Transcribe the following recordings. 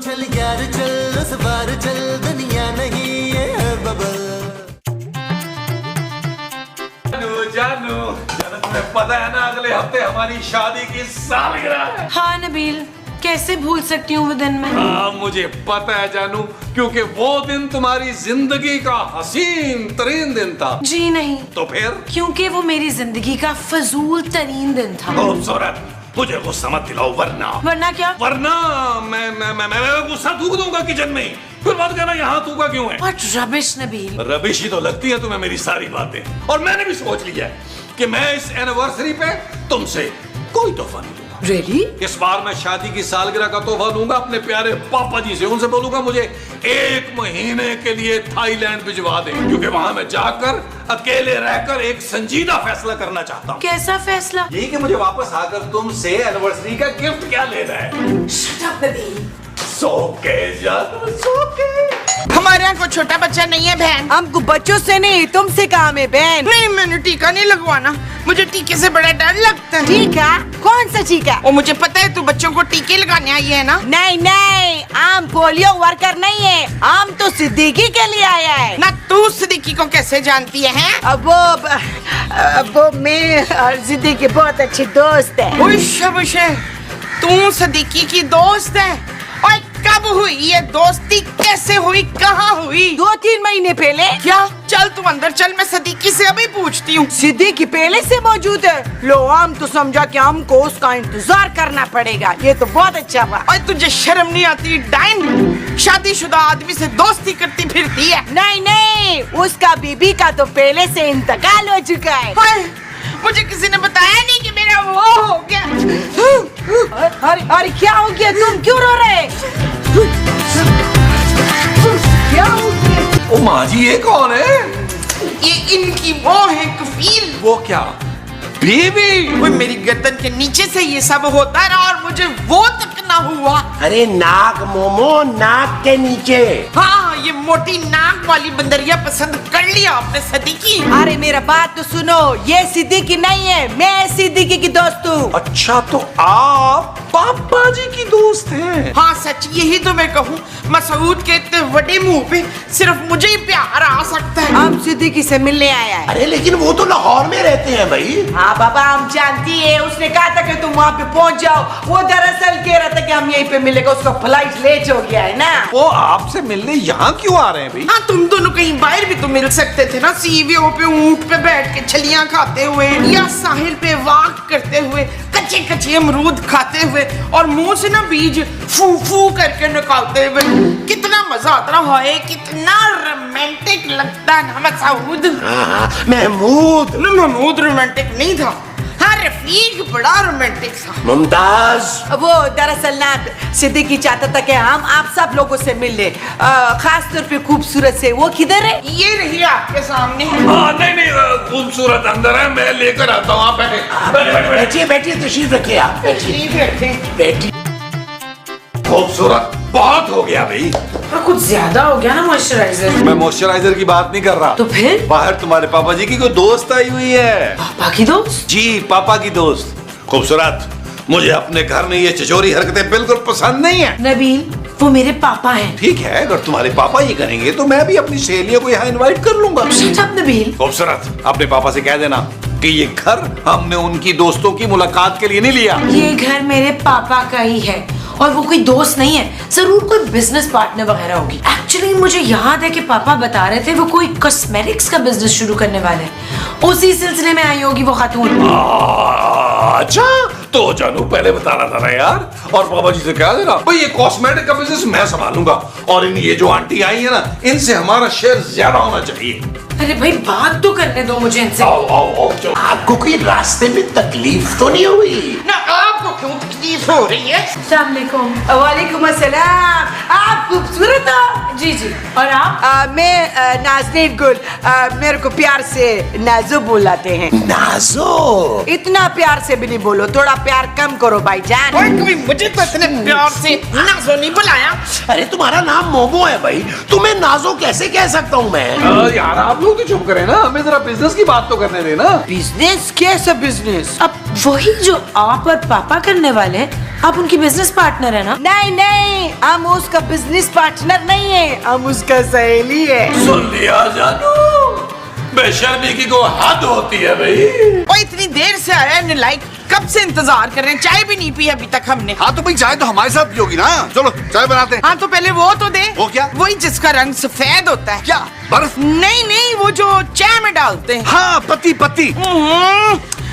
चल यार चल उस बार चल दुनिया नहीं ये है बबल। जानू तुम्हें पता है ना अगले हफ्ते हमारी शादी की सालगिरह है। हाँ नबील, कैसे भूल सकती हूँ वो दिन मैं। हाँ मुझे पता है जानू, क्योंकि वो दिन तुम्हारी जिंदगी का हसीन तरीन दिन था। जी नहीं। तो फिर? क्योंकि वो मेरी जिंदगी का फजूल तरीन दिन था। खूबसूरत, मुझे गुस्सा मत दिलाओ वरना क्या? वरना मैं गुस्सा थूक दूंगा किचन में ही। फिर बात करना यहाँ थूका क्यों है? What rubbish Nabeel. रबिश ही तो लगती है तुम्हें मेरी सारी बातें। और मैंने भी सोच लिया है कि मैं इस एनिवर्सरी पे तुमसे कोई तोहफा नहीं दूंगा। Really? इस बार मैं शादी की सालगिरह का तोहफा लूंगा अपने प्यारे पापा जी से। उनसे बोलूंगा मुझे 1 महीने के लिए थाईलैंड भिजवा दें, क्योंकि वहां मैं जाकर अकेले रहकर एक संजीदा फैसला करना चाहता हूँ। कैसा फैसला? यही कि मुझे वापस आकर तुमसे एनिवर्सरी का गिफ्ट क्या लेना है। Shut up Nabeel. हमारे यहाँ कोई छोटा बच्चा नहीं है बहन। हमको बच्चों से नहीं तुमसे काम है बहन। नहीं, मैंने टीका नहीं लगवाना, मुझे टीके से बड़ा डर लगता है। टीका? कौन सा टीका? और मुझे पता है तू बच्चों को टीके लगाने आई है ना। नहीं नहीं, हम पोलियो वर्कर नहीं है, हम तो सिद्दीकी के लिए आया है ना। तू सिद्दीकी को कैसे जानती है? अब वो मैं और सिद्दीकी बहुत अच्छे दोस्त है। तू सिद्दीकी की दोस्त है? और कब हुई ये दोस्ती, कैसे हुई, कहाँ हुई? 2-3 महीने पहले। क्या? चल तू अंदर चल, मैं सिद्दीकी से अभी पूछती हूँ। सिद्दीकी पहले से मौजूद है। लो, हम तो समझा कि हमको उसका इंतजार करना पड़ेगा। ये तो बहुत अच्छा हुआ। और तुझे शर्म नहीं आती डाइन? शादीशुदा आदमी से दोस्ती करती फिरती है। नहीं नहीं, उसका बीबी का तो पहले से इंतकाल हो चुका है। मुझे किसी ने बताया नहीं कि मेरा वो हो गया। अरे क्या हो गया? तुम क्यों रो रहे? क्या हो गया? ओ माँ जी, ये कौन है? ये इनकी वो है कफील। वो क्या? बेबी? वो मेरी गर्दन के नीचे से ये सब होता रहा और मुझे वो तक ना हुआ। अरे नाक मोमो, नाक के नीचे। हाँ, ये मोटी नाक वाली बंदरिया पसंद कर लिया आपने सिद्दीकी। अरे मेरा बात तो सुनो, ये सिद्दीकी नहीं है, मैं सिद्दीकी की दोस्त हूँ। अच्छा, तो आप पापा जी की दोस्त हैं? हाँ सच, यही तो मैं कहूँ। मसूद के इतने बड़े मुंह पे सिर्फ मुझे ही प्यार आ सकता है। हम सिद्दीकी से मिलने आया है। अरे लेकिन वो तो लाहौर में रहते हैं भाई। हाँ बाबा, हम जानती है। उसने कहा था कि तुम वहाँ पे पहुँच जाओ। वो दरअसल कह रहा था कि हम यहीं पे मिलेगा, उसका फ्लाइट लेट हो गया है ना। वो आपसे मिलने यहाँ क्यों आ रहे हैं भाई? हाँ, तुम दोनों कहीं बाहर भी तो मिल सकते थे ना। सीवीओ पे ऊंट पे बैठ के छलियां खाते हुए, या साहिल पे वॉक करते हुए, कच्चे कच्चे अमरूद खाते हुए, और मुंह से ना बीज फू फू करके निकालते हुए। कितना मजा आता रहा है, कितना रोमांटिक लगता है ना मसूद। महमूद रोमांटिक नहीं था। हाँ, रफीक बड़ा रोमांटिक था। मुमताज, वो दरअसल ना सिद्दीकी चाहता था कि हम आप सब लोगों से मिल ले, खास तौर पे खूबसूरत से। वो किधर है? ये रही आपके सामने। हाँ, नहीं, खूबसूरत अंदर है, मैं लेकर आता हूँ। आप बैठिए बैठिए, तशरीफ रखिए आप। बैठिए। खूबसूरत बहुत हो गया भाई। कुछ ज्यादा हो गया ना मॉइस्चराइजर। मैं मॉइस्चराइजर की बात नहीं कर रहा। तो फिर? बाहर तुम्हारे पापा जी की कोई दोस्त आई हुई है। पापा की दोस्त? जी, पापा की दोस्त। खूबसूरत, मुझे अपने घर में ये चिचोरी हरकतें बिल्कुल पसंद नहीं है। नबील, वो मेरे पापा हैं। ठीक है, अगर तुम्हारे पापा ये करेंगे तो मैं भी अपनी सहेलियों को यहाँ इनवाइट कर लूंगा। Shut up, Nabeel. खूबसूरत, अपने पापा से कह देना कि ये घर हमने उनकी दोस्तों की मुलाकात के लिए नहीं लिया। ये घर मेरे पापा का ही है और वो कोई दोस्त नहीं है, जरूर कोई बिजनेस पार्टनर वगैरह होगी। एक्चुअली मुझे याद है कि पापा बता रहे थे वो कोई कॉस्मेटिक्स का बिजनेस शुरू करने वाले हैं। उसी सिलसिले में आई होगी वो खातून। अच्छा, तो जानू पहले बताना था ना यार। और पापा जी से कह देना भाई ये कॉस्मेटिक का बिजनेस मैं संभालूंगा, और इन ये जो आंटी आई है ना, इनसे हमारा शेयर ज्यादा होना चाहिए। अरे भाई, बात तो करने दो मुझे इनसे। आओ, चलो। आपको कोई रास्ते में तकलीफ तो नहीं हुई ना? आपको क्यों तकलीफ हो रही है? अस्सलाम वालेकुम। वालेकुम अस्सलाम। आप खूबसूरत हो? जी जी। और आप? मैं नाज़नीन गुल, मेरे को प्यार से नाजो बुलाते हैं। नाजो? इतना प्यार से भी नहीं बोलो, थोड़ा प्यार कम करो भाईजान। और कभी मुझे तो इतने प्यार से नाजो नहीं बुलाया। अरे तुम्हारा नाम मोमो है भाई, तुम्हें नाजो कैसे कह सकता हूँ मैं? यार आप लोग तो चुप करें ना, हमें जरा बिजनेस की बात तो करने देना। बिजनेस? कैसा बिजनेस? अब वही जो आप और पापा करने वाले हैं, आप उनकी बिजनेस पार्टनर है ना? नहीं नहीं, हम उसका बिजनेस पार्टनर नहीं है, हम उसका सहेली है। सुन लिया जानू, बेशर्मी की को हद होती है भाई। ओ इतनी देर से आया है लाइक, कब से इंतजार कर रहे हैं, चाय भी नहीं पी अभी तक हमने। हाँ तो भाई चाय तो हमारे साथ पियोगी ना, चलो चाय बनाते हैं। हाँ तो पहले वो तो दे। वो क्या? वही जिसका रंग सफेद होता है। क्या बर्फ? नहीं नहीं, वो जो चाय में डालते हैं। हाँ पत्ती पत्ती।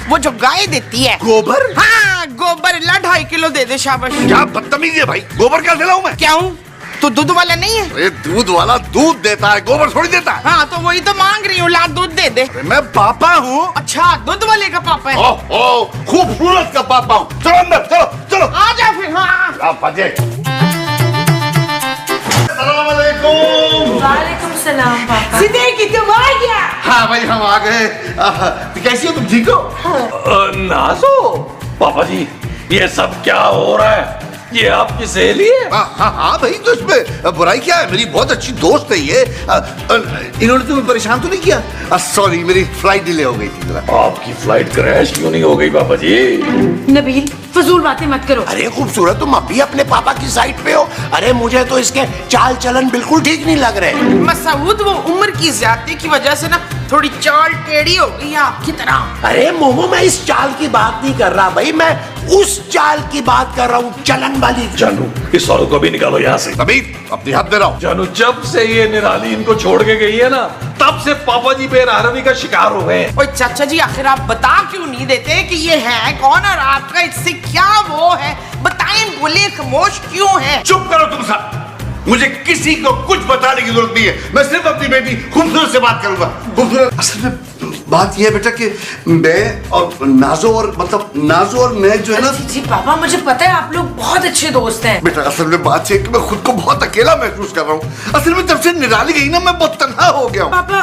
वो जो गाय देती है। गोबर? हाँ गोबर, ला 2.5 किलो दे दे शाबाश। क्या बदतमीजी है भाई, गोबर क्या दिलाऊं मैं? क्या हूँ तो दूध वाला नहीं है? अरे दूध वाला दूध देता है, गोबर थोड़ी देता है। हाँ तो वही तो मांग रही हूँ, ला दूध दे दे। मैं पापा हूँ। अच्छा दूध वाले का पापा है। ओह खूबसूरत का पापा हूँ। चलो अंदर, चलो चलो आ जा फिर। हाँ वालेकुम सलाम पापा। सिद्दीकी तुम आ गया? हाँ भाई हम आ गए। कैसी हो तुम, ठीक हो? नाजो, पापा जी ये सब क्या हो रहा है? ये आपकी सहेली है? हाँ भाई, तो इसमें बुराई क्या है? मेरी बहुत अच्छी दोस्त है ये। इन्होंने तुम्हें परेशान तो नहीं किया? सॉरी मेरी फ्लाइट डिले हो गई थी जरा। आपकी फ्लाइट क्रैश क्यों नहीं हो गई पापा जी? नबील फजूल बातें मत करो। अरे खूबसूरत, तुम अभी अपने पापा की साइड पे हो। अरे मुझे तो इसके चाल चलन बिल्कुल ठीक नहीं लग रहे। मसूद वो उम्र की ज्यादती की वजह से ना थोड़ी चाल टेढ़ी हो गई है आपकी तरह। अरे मोमो, मैं इस चाल की बात नहीं कर रहा भाई, मैं उस चाल की बात कर रहा हूँ, चलन वाली। जानू इस औरत को भी निकालो यहाँ से। अभी अपनी हद दे रहा हूँ। जानू जब से ये निराली इनको छोड़ के गई है ना, तब से पापा जी बेरहमी का शिकार हो गए। ओए चाचा जी, आखिर आप बता क्यों नहीं देते कि ये है कौन और आपका इससे क्या वो है? बताएं, बोले, खामोश क्यों है? चुप करो तुम सब, मुझे किसी को कुछ बताने की जरूरत नहीं है। मैं सिर्फ अपनी बेटी खूबसूरत से बात करूंगा। खूबसूरत, असल में बात यह है बेटा कि मैं और नाजो और मतलब नाजो और मैं जो है ना। जी पापा, मुझे पता है आप लोग बहुत अच्छे दोस्त हैं। बेटा असल में बात है कि मैं खुद को बहुत अकेला महसूस कर रहा हूँ। असल में जब से निराली गई ना, मैं बहुत तन्हा हो गया हूँ। पापा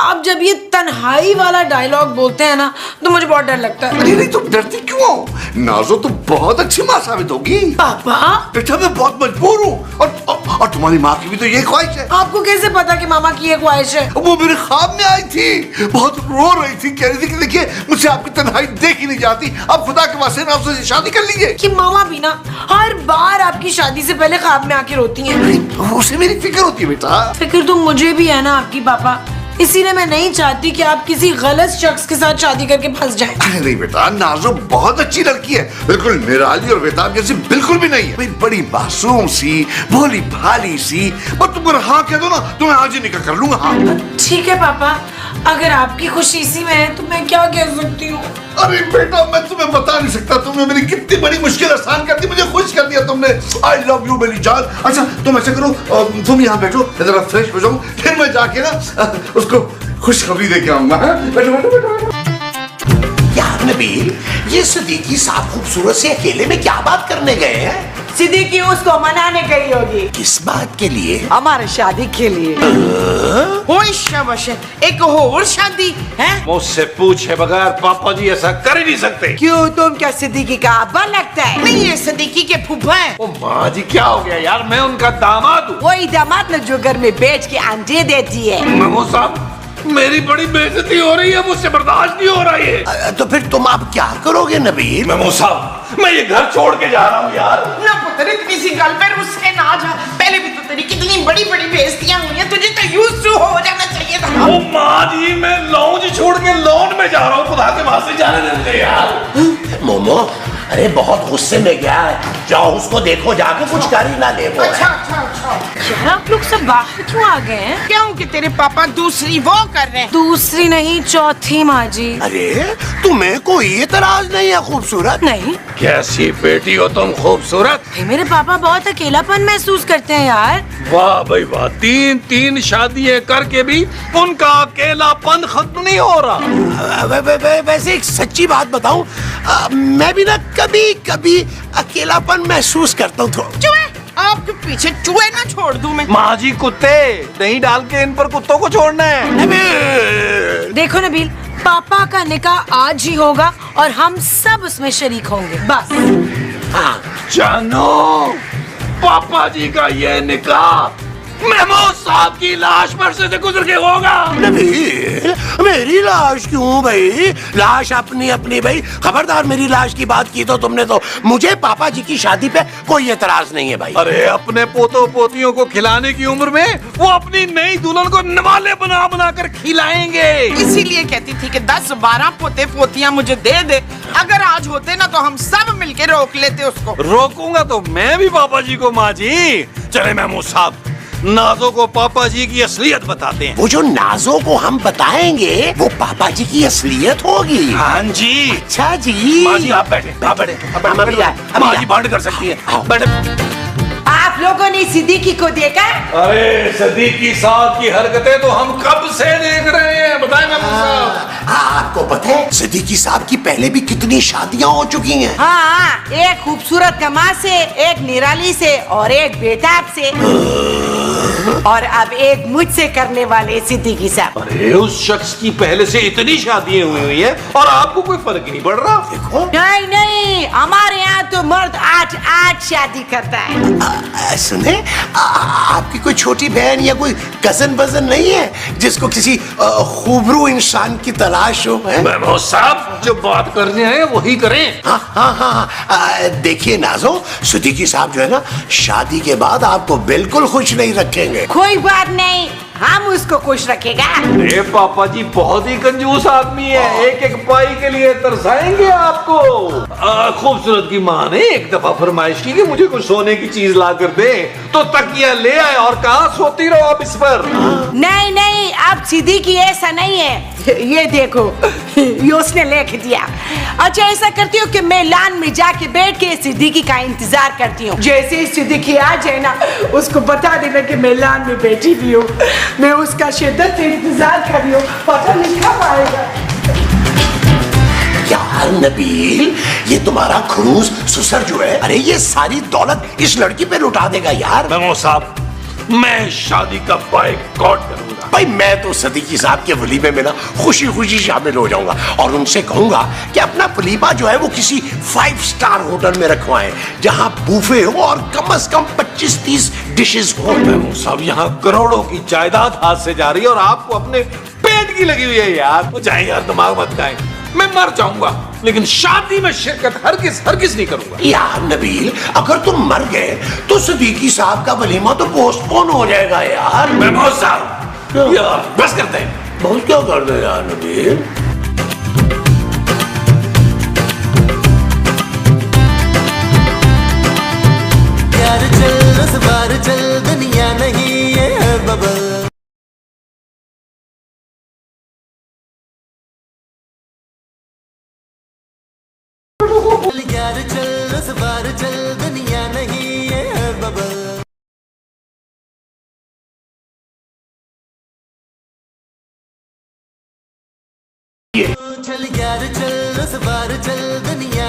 आप जब ये तन्हाई वाला डायलॉग बोलते हैं ना, तो मुझे बहुत डर लगता है। अरे नहीं, तुम डरती क्यों हो? नाजो तो बहुत अच्छी माँ साबित होगी। पापा बेटा मैं बहुत मजबूर हूँ, और तुम्हारी माँ की भी तो ये ख्वाहिश है। आपको कैसे पता कि मामा की ये ख्वाहिश है? वो मेरे ख्वाब में आई थी, बहुत रो रही थी, कह रही थी कि देखिए मुझसे आपकी तन्हाई देखी नहीं जाती, अब खुदा के वास्ते ना उससे शादी कर लीजिए। कि मामा भी ना हर बार आपकी शादी से पहले ख्वाब में आके रोती हैं। उसे मेरी फिक्र होती है बेटा। फिक्र तो मुझे भी है ना आपकी पापा, इसीलिए मैं नहीं चाहती कि आप किसी गलत शख्स के साथ शादी करके फंस जाएं। अरे नहीं बेटा, नाजो बहुत अच्छी लड़की है, बिल्कुल निराली और बेताब जैसी बिल्कुल भी नहीं है। भाई बड़ी मासूम सी, भोली भाली सी। और तुम अगर हाँ कह दो ना तो मैं आज ही निकाह कर लूंगा। हाँ ठीक है पापा, अगर आपकी खुशी इसी में है तो मैं क्या कह सकती हूँ। अरे बेटा मैं तुम्हें बता नहीं सकता, तुमने मेरी कितनी बड़ी मुश्किल आसान कर दी, मुझे खुश कर दिया तुमने। आई लव यू मेरी जान। अच्छा तुम ऐसा करो, तुम यहाँ बैठो, जरा फ्रेश हो जाऊं, फिर मैं जाके ना उसको खुशखबरी दे के आऊंगा। बैठो बैठो बैठो। यार नबील, ये सदीकी साहब खूबसूरत से अकेले में क्या बात करने गए हैं? सिद्दीकी उसको मनाने गई होगी, किस बात के लिए? हमारे शादी के लिए। ओए शाबाश, एक और शादी है? मुझसे पूछे बगैर पापा जी ऐसा कर ही नहीं सकते। क्यों, तुम क्या सिद्दीकी का अब्बा लगता है? नहीं, ये सदीकी के फूफा है। ओ माँ जी क्या हो गया यार, मैं उनका दामाद हूँ। वही दामाद न जो घर में बेच के अंडे देती है। ममो साहब मेरी बड़ी बेइज्जती हो रही है, मुझसे बर्दाश्त नहीं हो रहा है। तो फिर तुम आप क्या करोगे नबील? ममो साहब मैं ये घर छोड़ के जा रहा हूँ यार। ना पुत्र, इतनी सी गल पर उससे ना जा। पहले भी तो तेरी कितनी बड़ी बड़ी बेइज्जतियां हुई हैं, तुझे तो यूज्ड टू हो जाना चाहिए था। ओ माँ जी मैं लॉन्ज छोड़ के लॉन में जा रहा हूँ, खुदा के वास्ते जाने देते यार। मोमो, अरे बहुत गुस्से में गया है, जाओ उसको देखो, जाके कुछ कर ही ना ले वो। अच्छा अच्छा अच्छा। यार आप लोग सब बाहर क्यों आ गए हैं? क्यों कि तेरे पापा दूसरी वो कर रहे हैं। दूसरी नहीं, चौथी माँ जी। अरे तुम्हें कोई एतराज नहीं है खूबसूरत? नहीं, कैसी बेटी हो तुम खूबसूरत। भाई मेरे पापा बहुत अकेलापन महसूस करते हैं यार। वाह भाई वाह, 3 शादियां करके भी उनका अकेलापन खत्म नहीं हो रहा। वैसे एक सच्ची बात बताऊं, मैं भी ना कभी कभी अकेलापन महसूस करता हूँ। चूहे, आपके पीछे चूहे ना छोड़ दूं मैं। माँ जी कुत्ते नहीं डाल के इन पर कुत्तों को छोड़ना है। देखो नबील, पापा का निकाह आज ही होगा और हम सब उसमें शरीक होंगे, बस। जानो पापा जी का ये निकाह महमूद साहब की लाश पर से गुजर के होगा। नबील, मेरी लाश क्यों भाई? लाश अपनी अपनी भाई। खबरदार मेरी लाश की बात की तो तुमने तो मुझे पापा जी की शादी पे कोई एतराज नहीं है भाई। अरे अपने पोतों पोतियों को खिलाने की उम्र में वो अपनी नई दुल्हन को नवाले बना बना कर खिलाएंगे। इसीलिए कहती थी कि 10-12 पोते पोतियां मुझे दे दे। अगर आज होते ना तो हम सब मिलके रोक लेते उसको। रोकूंगा तो मैं भी पापा जी को माँ जी। चले महमूद साहब, नाजो को पापा जी की असलियत बताते हैं। वो जो नाजो को हम बताएंगे वो पापा जी की असलियत होगी। हाँ जी। अच्छा जी। माँ जी आप बैठे, आप बैठे, हम अभी आए, अभी माँ आए। जी बांट कर सकती है। बैठे। आप लोगों ने सिद्दीकी को देखा? अरे सदीकी साहब की हरकतें तो हम कब से देख रहे हैं, बताएं महमूद साहब। आपको पता है सिद्दीकी साहब की पहले भी कितनी शादियां हो चुकी हैं? हाँ, एक खूबसूरत कमा से, एक निराली से और एक बेताब से, और अब एक मुझसे करने वाले सिद्दीकी साहब। अरे उस शख्स की पहले से इतनी शादियां हुई है और आपको कोई फर्क नहीं पड़ रहा। देखो नहीं नहीं, हमारे यहाँ तो मर्द 8 शादी करता है। सुने, आपकी कोई छोटी बहन या कोई कजन बजन नहीं है जिसको किसी खूबरू इंसान की तलाश हो? महमूद साहब जो बात करने हैं वही करें। हाँ हाँ हाँ, देखिए नाजो, सिद्दीकी साहब जो है ना शादी के बाद आपको बिल्कुल खुश नहीं रखेंगे। कोई बात नहीं, हम उसको खुश रखेगा। अरे पापा जी बहुत ही कंजूस आदमी है, एक एक पाई के लिए तरसाएंगे आपको। खूबसूरत की माँ ने एक दफा फरमाइश की कि मुझे कुछ सोने की चीज ला कर दे, तो तकिया ले आए और कहा सोती रहो आप इस पर। नहीं नहीं, अब सिद्दीकी ऐसा नहीं है। ये देखो, ये उसने लिख दिया। अच्छा ऐसा करती हूँ कि मैं लान में जाके बैठ के सिद्दीकी का इंतजार करती हूँ। जैसे ही सिद्दीकी आ जाए ना, उसको बता देना कि मैं लान में बैठी भी हूँ। मैं उसका शिद्दत से इंतजार कर रही हूँ, पता नहीं कब आएगा। यार नबील, ये तुम्हारा खड़ूस ससुर जो है, अरे ये सारी दौलत इस लड़की पे लुटा देगा यार। महमूद साहब, मैं शादी का बायकॉट करूंगा। भाई मैं तो सिद्दीकी साहब के वलीमे में ना खुशी खुशी शामिल हो जाऊंगा और उनसे कहूंगा कि अपना वलीमा जो है वो किसी 5 स्टार होटल में रखवाएं जहां बूफे हो और कम से कम 25-30 डिशेस हो। महमूद साहब, यहाँ करोड़ों की जायदाद हाथ से जा रही है और आपको अपने पेट की लगी हुई है यार। वो जाए यार, दिमाग मत खाएं। मैं मर जाऊंगा लेकिन शादी में शिरकत हरगिज नहीं करूंगा। यार नबील, अगर तुम मर गए तो सिद्दीकी साहब का वलीमा तो पोस्टपोन हो जाएगा यार। महमूद साहब यार बस करते हैं। बहुत क्या कर दे यार नबील। यार चल उस बार चल, दुनिया नहीं ये बबल। यार चल उस बार चल, दुनिया नहीं ये बबल। चल यार चल उस बार चल, दुनिया